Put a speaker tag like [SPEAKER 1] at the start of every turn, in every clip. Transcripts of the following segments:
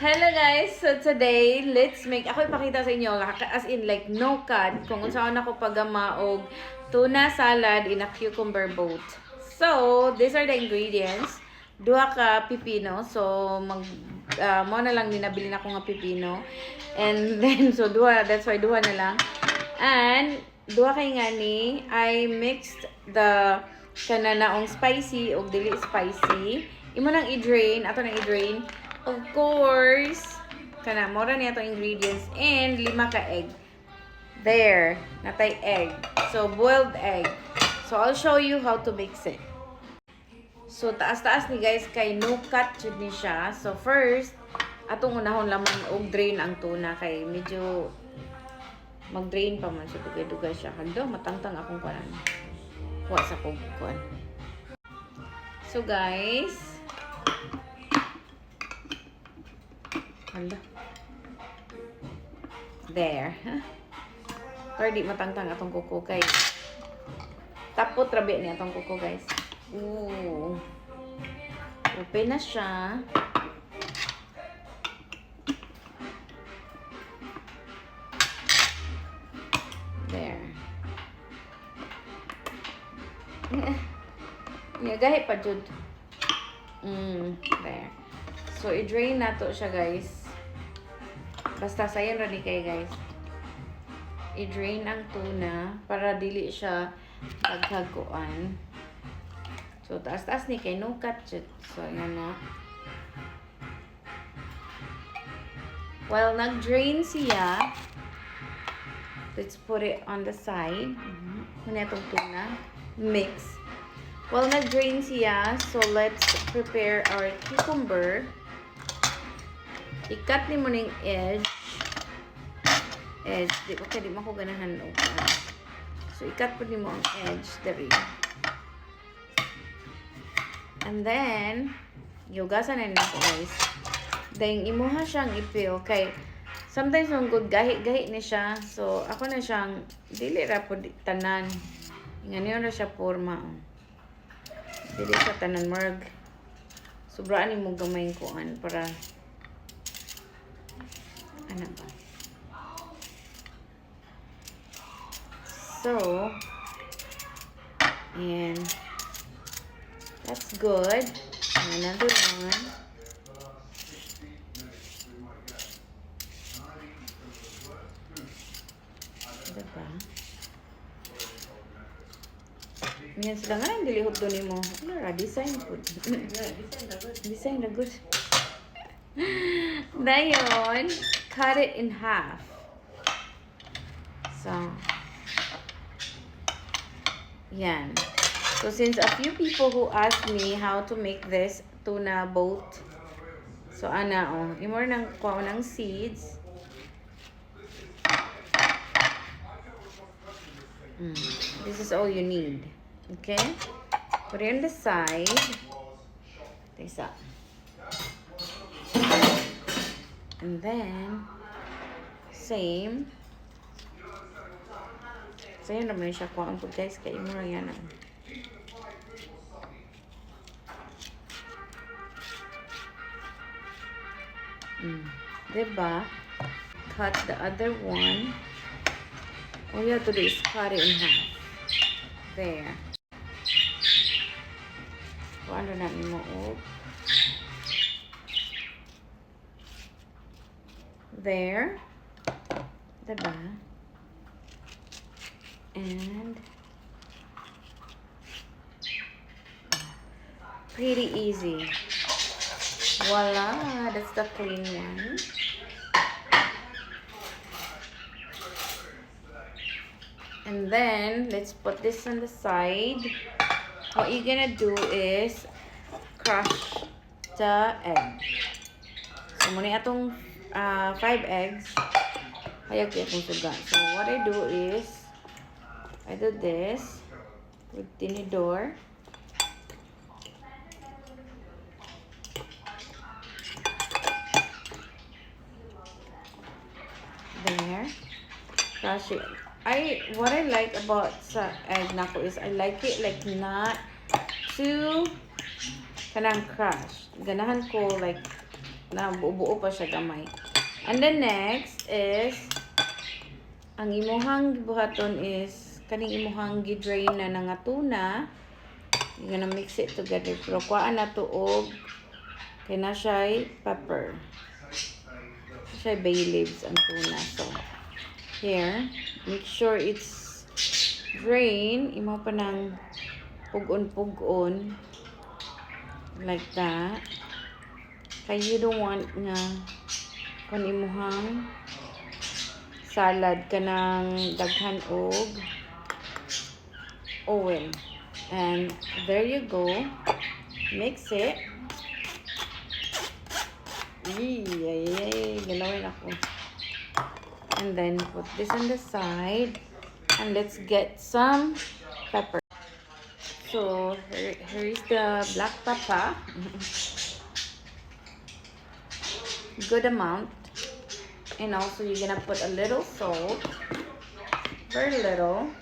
[SPEAKER 1] Hello guys! So today, let's make, ako ipakita sa inyo, as in like no cut, kung saan ako pagama og tuna salad in a cucumber boat. So, these are the ingredients. Duha ka pipino. So, mo na lang ninabili na ko nga pipino. And then, so that's why duha na lang. And, duha kay nga ni, I mixed the kananaong spicy o dili spicy. Imo nang i-drain, ato nang i-drain. Of course, kana mora niya itong ingredients and 5 ka egg. There, natay egg. So, boiled egg. So, I'll show you how to mix it. So, taas-taas ni guys kay no cut jud ni siya. So, first, atong unahon lamang og drain ang tuna kay medyo mag-drain pa man siya, dugay-dugay siya. Hando, matangtang akong kuan. Kuha sa kuan. So, guys, hala. There. Pero di matangtang atong kuko kay tapot rabi ni atong kuko guys. Ooh. Open na siya. There. Gahi pa jud. There. So, i-drain na to siya guys. Basta sayon rin kay guys. I-drain ang tuna para dili siya pagkaguan. So, taas-taas ni kay no cut jud. So, yan na. While nag-drain siya, let's put it on the side. Muna itong tuna. Mix. While nag-drain siya, so let's prepare our cucumber. I-cut ni mo ng edge. Di mo ko ganahan. So, i-cut po ni mo ang edge. Dari. And then, yugasan na nito guys. Then, imuha siyang ipil. Okay. Sometimes, yung good, gahi-gahi ni siya. So, ako na siyang, dili ra po tanan. Ngayon na siya forma. Dili siya tanan marg. Sobraan ni mo gamay kuan para ano ba? So, and that's good. Another one. Diba? Minyan sila nga ang dilihot doon mo. Ano ra? Design po. Design na good. Dayon, cut it in half. So, yan. So, since a few people who asked me how to make this tuna boat, so, ana, imor nang kuha ng seeds. This is all you need. Okay? Put it on the side. This up. And then, same. So, yun naman siya kung ang guys, kaya mo lang yan. Diba? Cut the other one. All you have to do is cut it in half. There. Kung ano namin mo, there. Diba? And pretty easy. Voila! That's the clean one. And then, let's put this on the side. What you're gonna do is crush the egg. So, muna itong 5 eggs. Hayag itong suga. So, what I do is, I do this with tinidor. There. Crush it. What I like about sa egg nako is I like it like not too kanang crush. Ganahan ko like Na buo pa siya gamay. And then next is ang imuhang buhaton is kaning imuhang gidrain na nga tuna. You're gonna mix it together. Pero kuhaan na to og kay na siya pepper. Siya bay leaves ang tuna. So here, make sure it's drain. Imo pa ng pugon-pugon like that. Kay you don't want nga kung imuhang salad ka ng daghan og oil. And there you go. Mix it. Yay, galawin ako. And then put this on the side. And let's get some pepper. So here is the black pepper. Good amount. And also you're gonna put a little salt. Very little.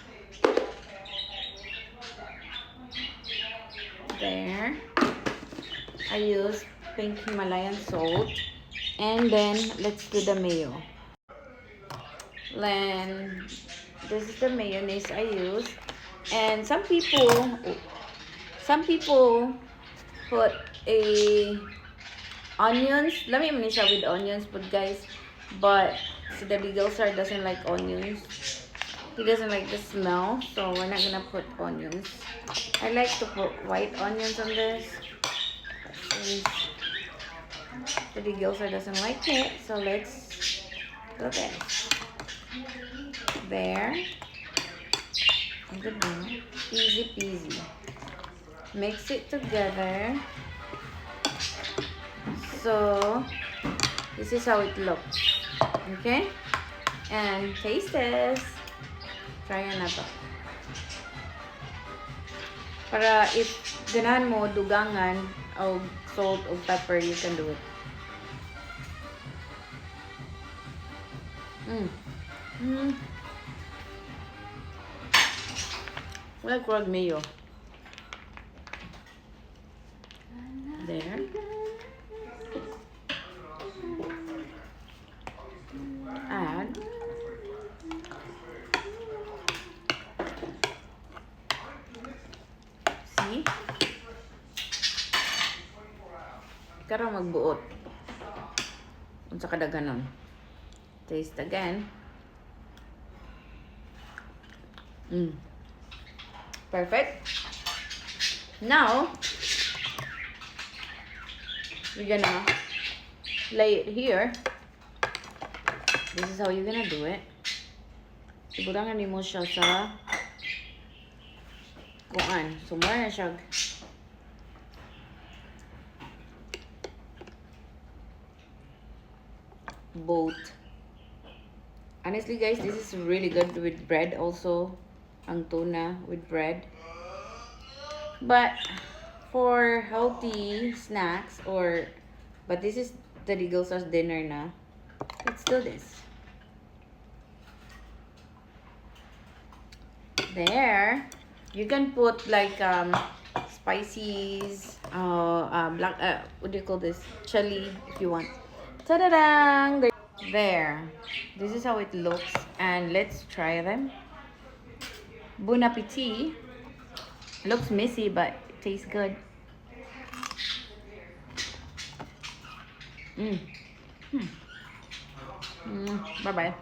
[SPEAKER 1] There. I use pink Himalayan salt. And then let's do the mayo. Then this is the mayonnaise I use. And some people put a onions. Let me siya with onions, but guys, but si Daddy Gilsar doesn't like onions. He doesn't like the smell, so we're not gonna put onions. I like to put white onions on this. Since Daddy Gilsar doesn't like it, so let's do this. There. Good now. Easy peasy. Mix it together. So this is how it looks. Okay? And taste this. Try na to. Para if ganahan mo dugangan o salt o pepper, you can do it. Wala kurag mayo. There. Add. See? Ikaw magbuot. Unsa kada ganon. Taste again. Perfect. Now, you're gonna lay it here. This is how you're gonna do it. Iburangan mo siya sa kuan. So, mara na siya boat. Honestly, guys, this is really good with bread also. Ang tuna with bread. But for healthy snacks but this is the Daddy Gilsar's dinner na. Let's do this. There. You can put like spices, black what do you call this? Chili if you want. Ta-da-dang! There. This is how it looks, and let's try them. Bon appetit. Looks messy, but it tastes good. Bye-bye.